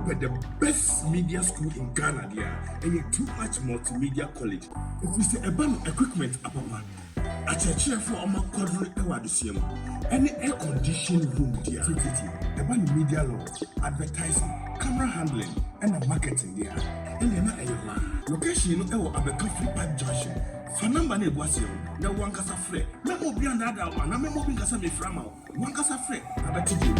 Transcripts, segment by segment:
But the best media school in Ghana there, and a too much multimedia college. If we say about equipment, apapa, a church for our quadruple ewadisium, any air conditioned room there, about media law, advertising, camera handling, and a marketing there. And then a location, you know, Abeka Free Park Junction. Fanamba ne was you, no one cassa free. No more beyond that one, no more being Cassami Frama, one cassa free, about you.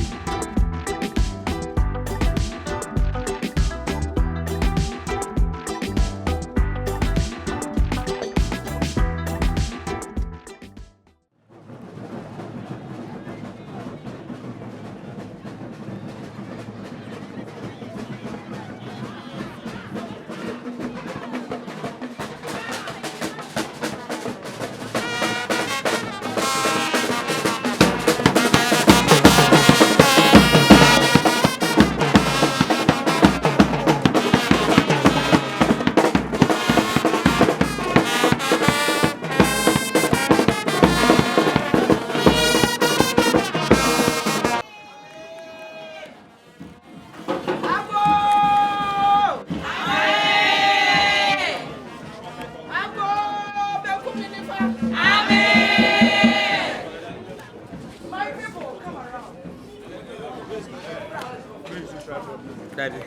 Daddy,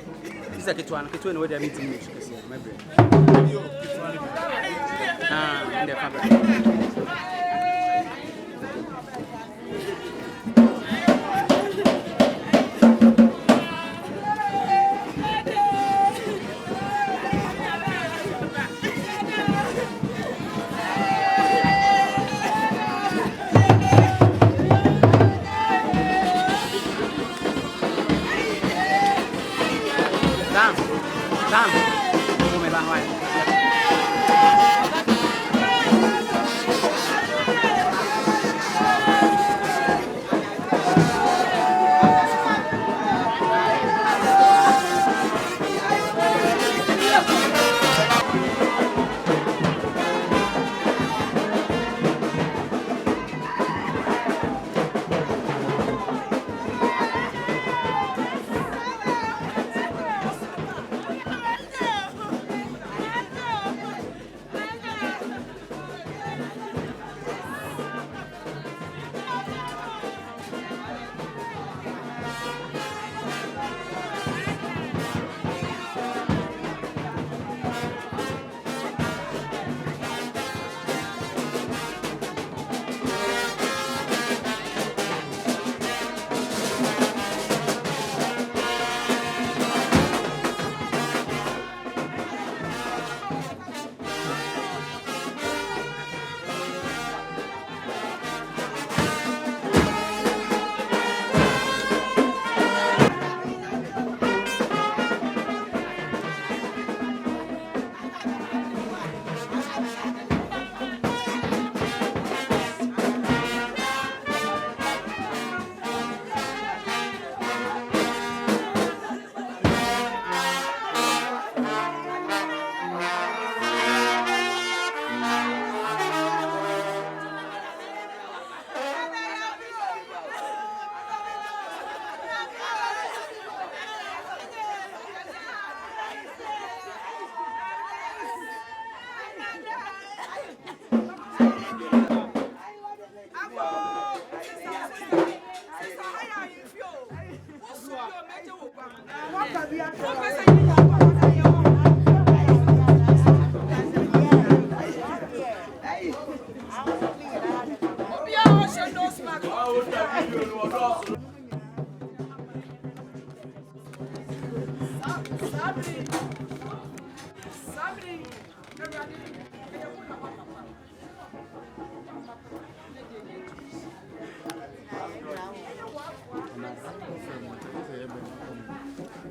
this is a kitchen where they're meeting me. My brain. In the fabric.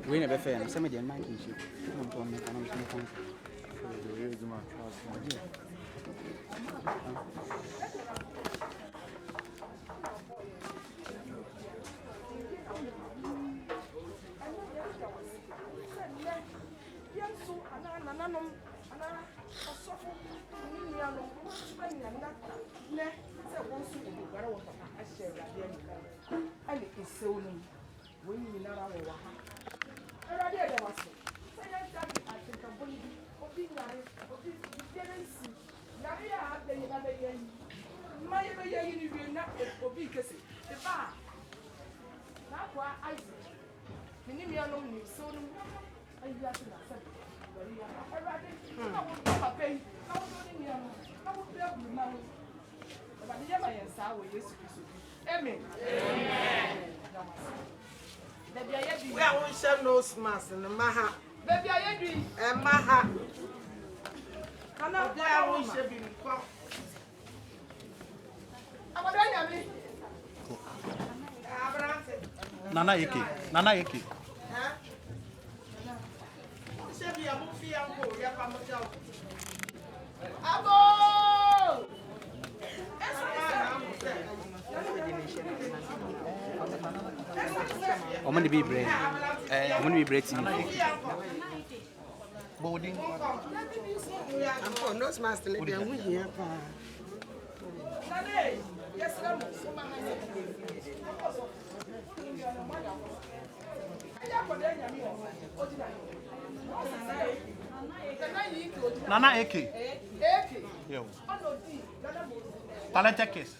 We never fail. Some of them might be cheap. Amen. We are one share nose mask and the maha. Baby, I agree. And maha. Can I won't share be Nana Eke. Nana Eke. Shebi a movie uncle, ya pamoja. Abo! I'm going to be bread. I'm going to be bread to me. Boarding. I'm for nose mask and they are here. Yes, Nana Eke. Yo. Talented case.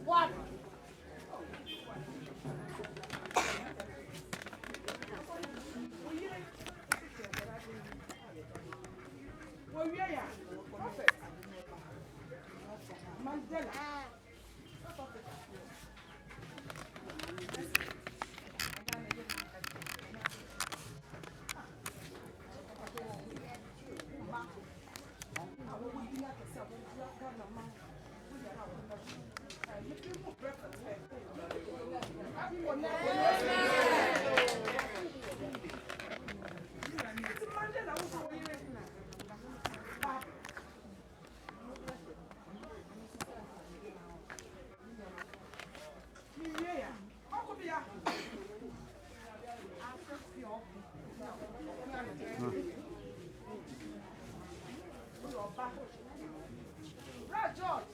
What? Prophet. Mandela. George.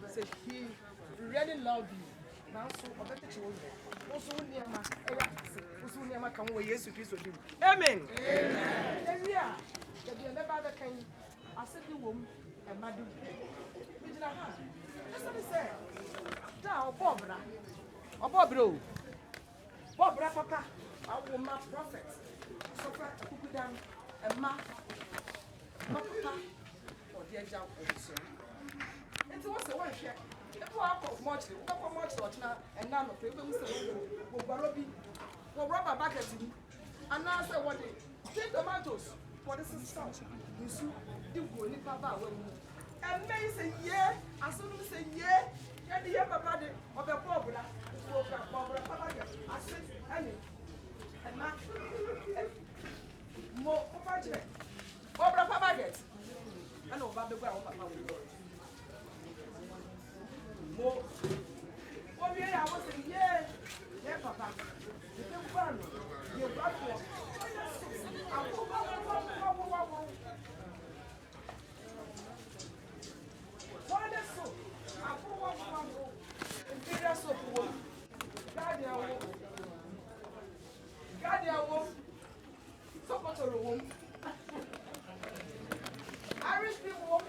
Said he really loved you. Now, so I bet you also near my also near my come away. Yes, you do. Amen. Amen. Yeah, you never ever can. I said the woman and Madu. That's what he said. Now, Bobra. Oh, Bobro. Bobra, Papa. I will my prophet. So far, cook down and ma. Papa. Or dear John. It was a one share. If we have much and none of people will Barobi, will rubber bucket, and now say what they take tomatoes for this is sauce. You see, you go in Papa. And may say, yeah, as soon as say, yeah, and the upper body of the Bobra, Papa, I said, and not more Papa, Bobra Papa gets. I know about the Papa will go. More. Oh, yeah, I was saying, yeah, Papa. You can run. You're right. Irish people.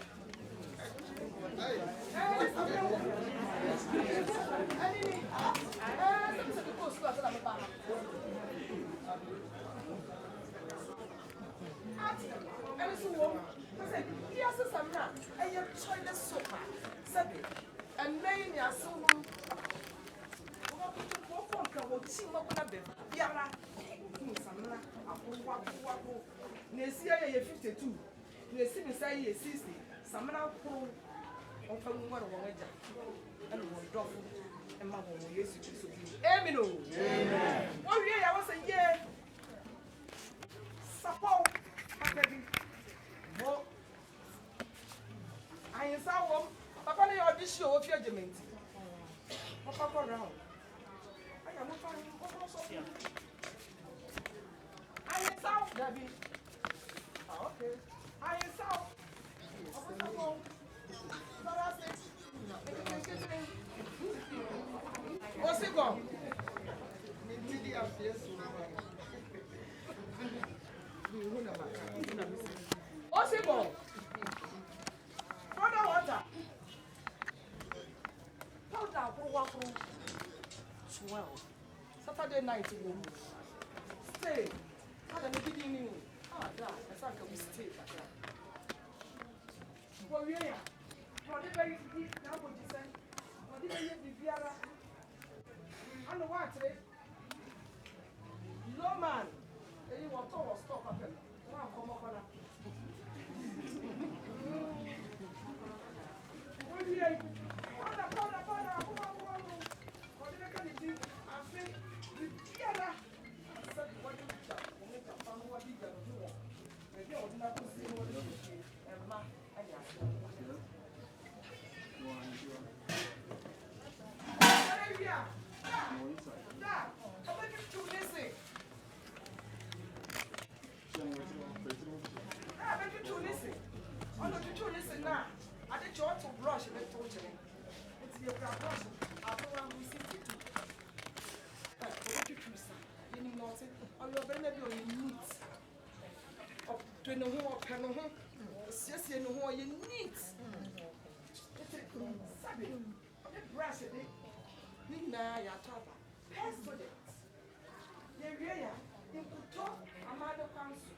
And many are so Nesia 52. Nesia say 60. Samana Pro on from one and one drop and my home. Yes, Amen. Amen. 1 year I was a year. Support. I saw Papa, you are this show of your dement. Papa, go round. I am not fine. I saw Debbie. Okay. I saw. What's it gone? What's it gone? Brother water. Powder for 12. Saturday night room. Stay. How the beginning? Ah, that. I thought we stay. Well, yeah. For the very deep, now what you say? For the very deep, I know what today. No man. You want to stop up and come up on that. I Krisa. You know, or you're very maybe on neat. Or to know who or can who. Yes, you know who you neat. Sabi, the brush it. Nina, ya tapa. President. The area in Kuto, Amado Council.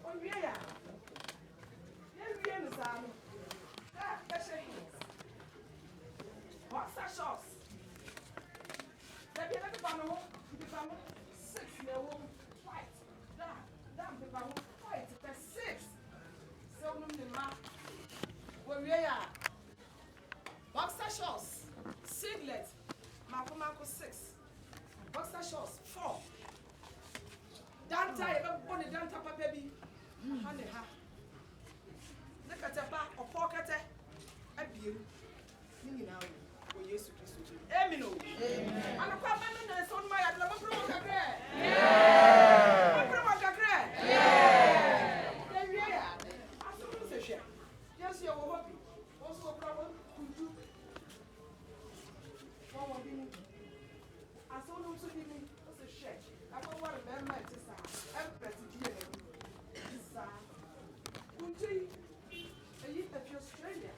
Oh, yeah. What's that shots? Let me let the panel. The panel 6 level white. Damn the panel white. That's 6. So the map. Where we are. Boxer shorts. Singlet. Marco 6. Boxer shorts 4. Danta, everybody danta baby. Honey, ha. Look at the back of pocket. A beer. Meaning now. Oh, yes, Amen. And a common is on my other program. Yeah. Yes, you're happy. Also, a problem. I saw no to be me. What's a share? I don't want to remember it. I'm pretty dear. Until you have Australia.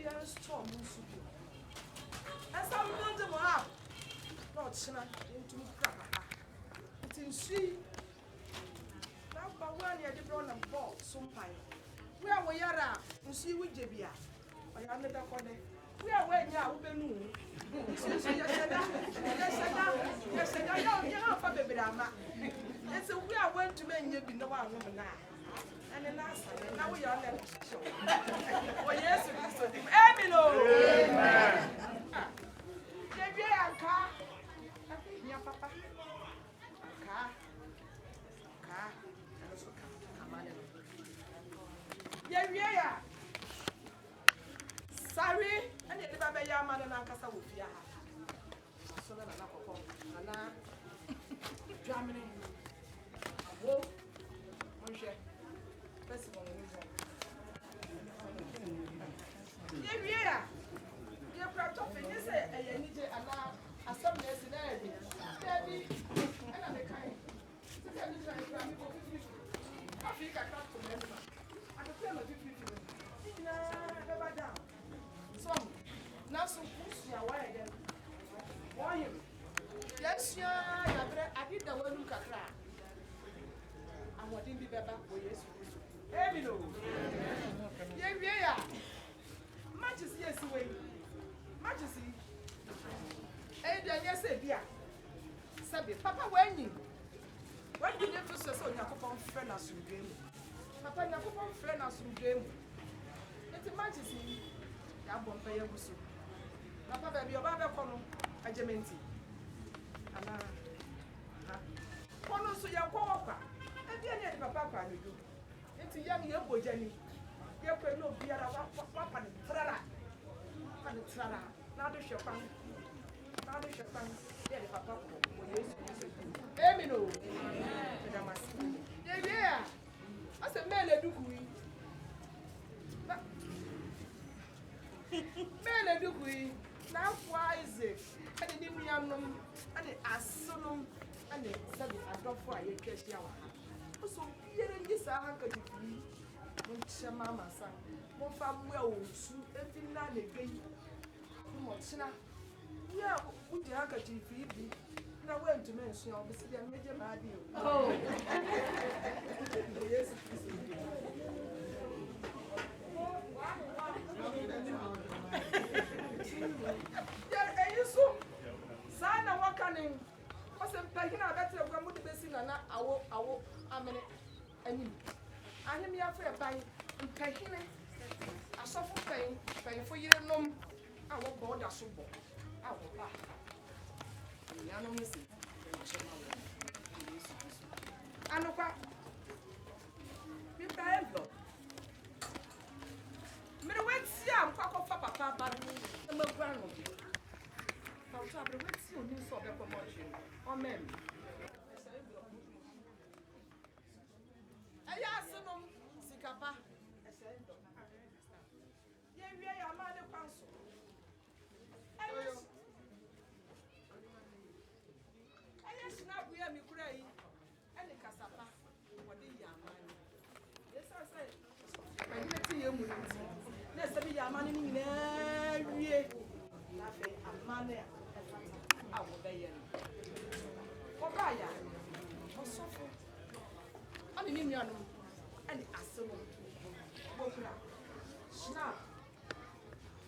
yɛn store mu nso bi ɛsɛ mo de mo a na ɔkyena ntumi kura papa nti nsu na ba wo ani yɛde brɛ na bɔɔl so mpan wo a wo yara nsu yi wogye bi a ɔyɛ ne da kɔde wo a wo anya a wo bɛnu nsu yɛhyɛda yɛ afa bebree ama ɛsɛ wo a wo ntumi anya bi na wo anom na and then now we are left to show. Oh, yes, Amen. Amen. Car. Yeah, Papa. Car. Yeah. Sorry, and the Baba Yaman and Ankasa with ya. So that I'm not Germany. Whoa, Monsieur. Yeah. You're proud of it. You say, I need to allow a some less in there. Baby, and I'm a kind. I think I can't remember. I can tell you 50. Never down. So, now some push your way then. Why him? Yes, yeah, I did the one look at that. I'm what didn't be better for yes. Amen. Yeah. Matches yes way. Matches. Yes, dear. Sabi, Papa, when you never saw so Yakupon friend as you game. Papa Yakupon friend as you game. It's a matches. Yabon pay a busu. Papa, baby, your Baba Cono, a gementi. Anna. Cono so your papa. And then Papa, you do. It's a young yobo Jenny. You can no be a papa and trara. And trara. Now the Chopin. Now the Chopin. Yeah, Papa. Amen. Yeah. I said, Mele Dukui. Mele Dukui. Now, why is it? And the Nimianum and the Asunum and the Sabi Adolfo, you catch your so, here in this handkerchief, Mama, son, one family well, every night again. Motina, yeah, with the handkerchief, now went to mention, obviously, a major radio. Oh, yes, yeah, you so, son, I'm walking. I'm better than what the sing and our amen. And I am here for a buy and taking it. I suffer pain for you know. I will board a super. I will buy. I know missing. I know what. You can look. Me wait see am kwako papa ba no me brand no bi. I'll try to wait see you so be promotion. Amen. Aya asenum sikapa. Ye wie ya ma de kwanso. Aya snap we mi kura yi. Ene kasapa. Wode ya ma ni. Yes I say. Ani meti ye mu ni. Na se bi ya ma ni nyina wie. Na fe amane a wo be ye no. Obaya. Osofo. Ani ni nuanu. Ani asemo. Bokura. Snap.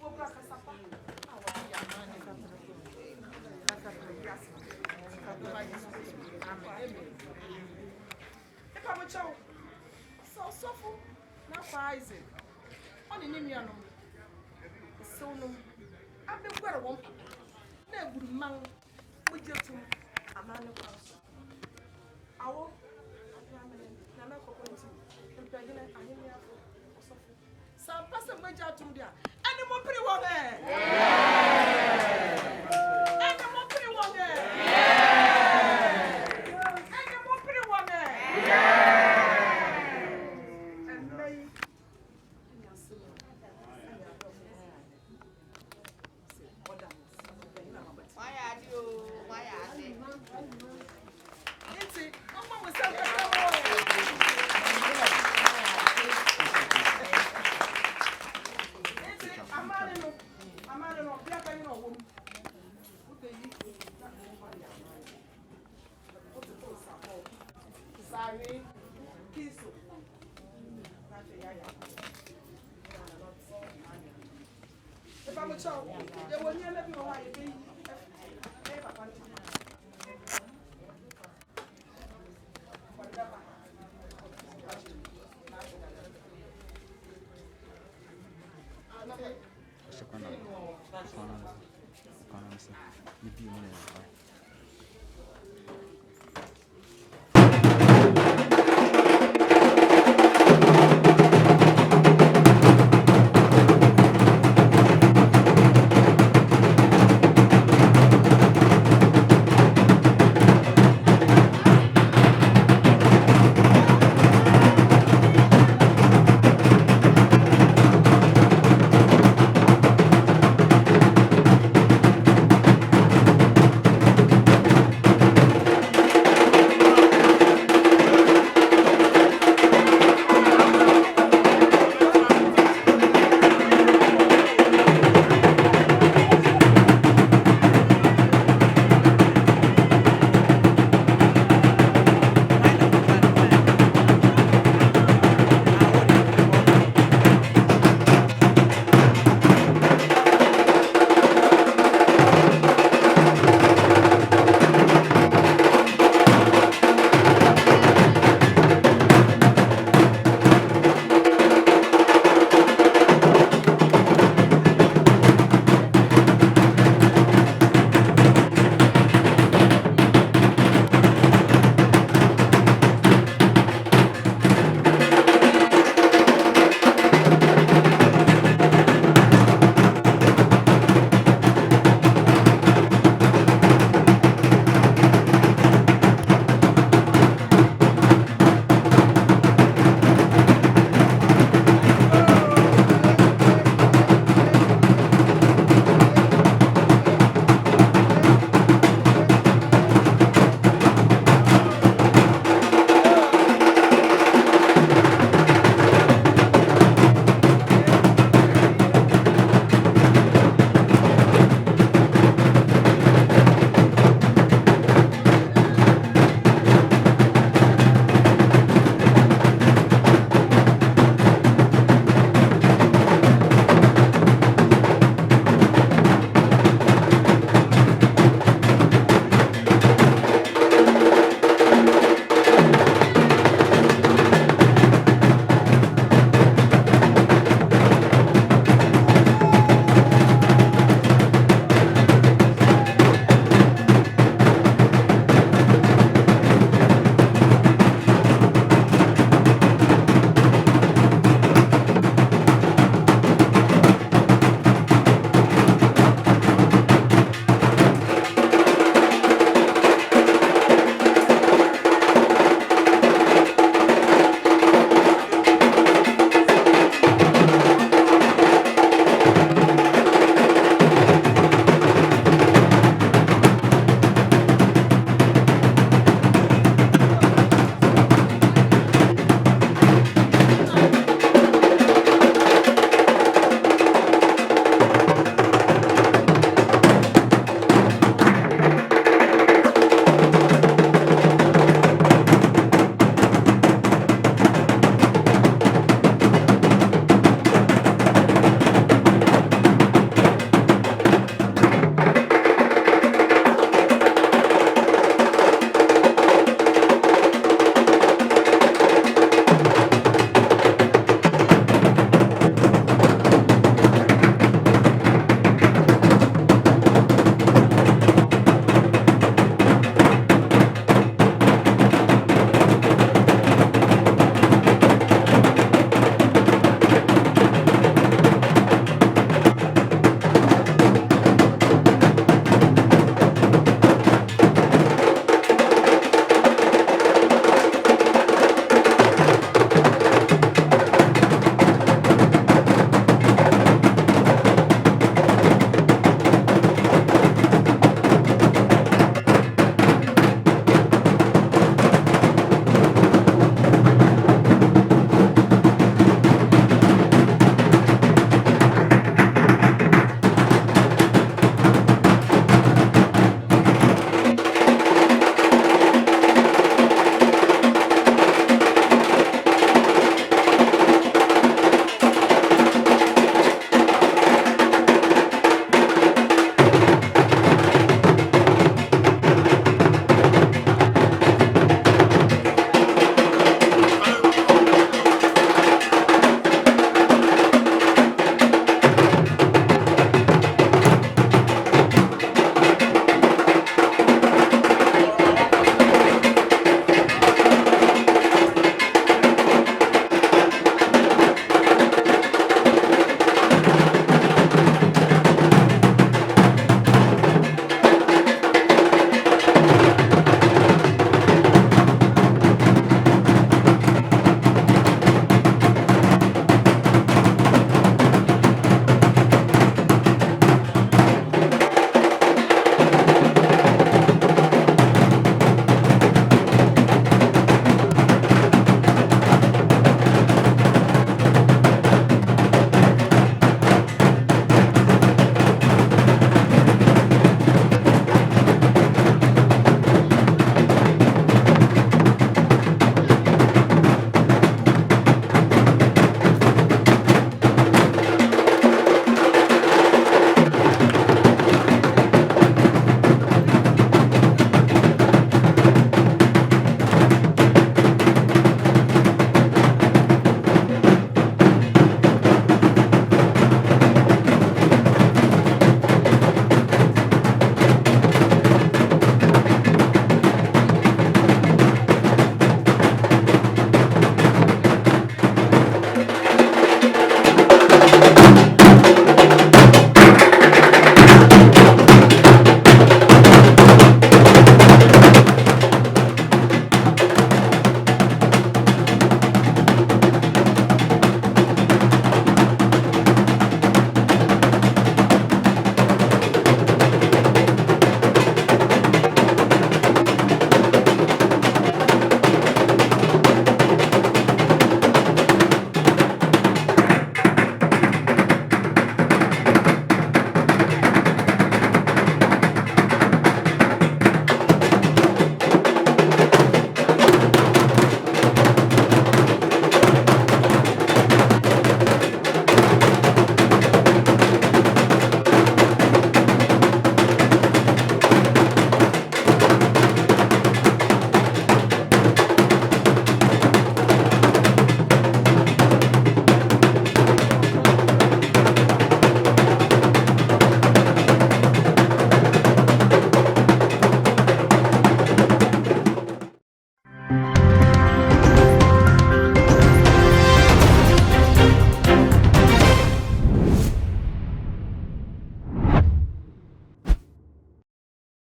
Bokura kasapa. Awo ya ma ni kasapa. Kasapa yes. Amen. Eka mo chawo. So sofo na fa Isaac. Oni ni nuanu. So no. Abe gwere won papa. Na eguru man. Ojetum amane kwaso. Awo nana kokonti. Mpagina ahemia osofo. Sa pasa maja tum dia. Ani mo piri wo be. Ani mo piri wo be. Ani mo piri wo be. Emei. Amani Granny, Kiso. If I'm a child, there will never be a white baby. Economics. Economics. Maybe you know.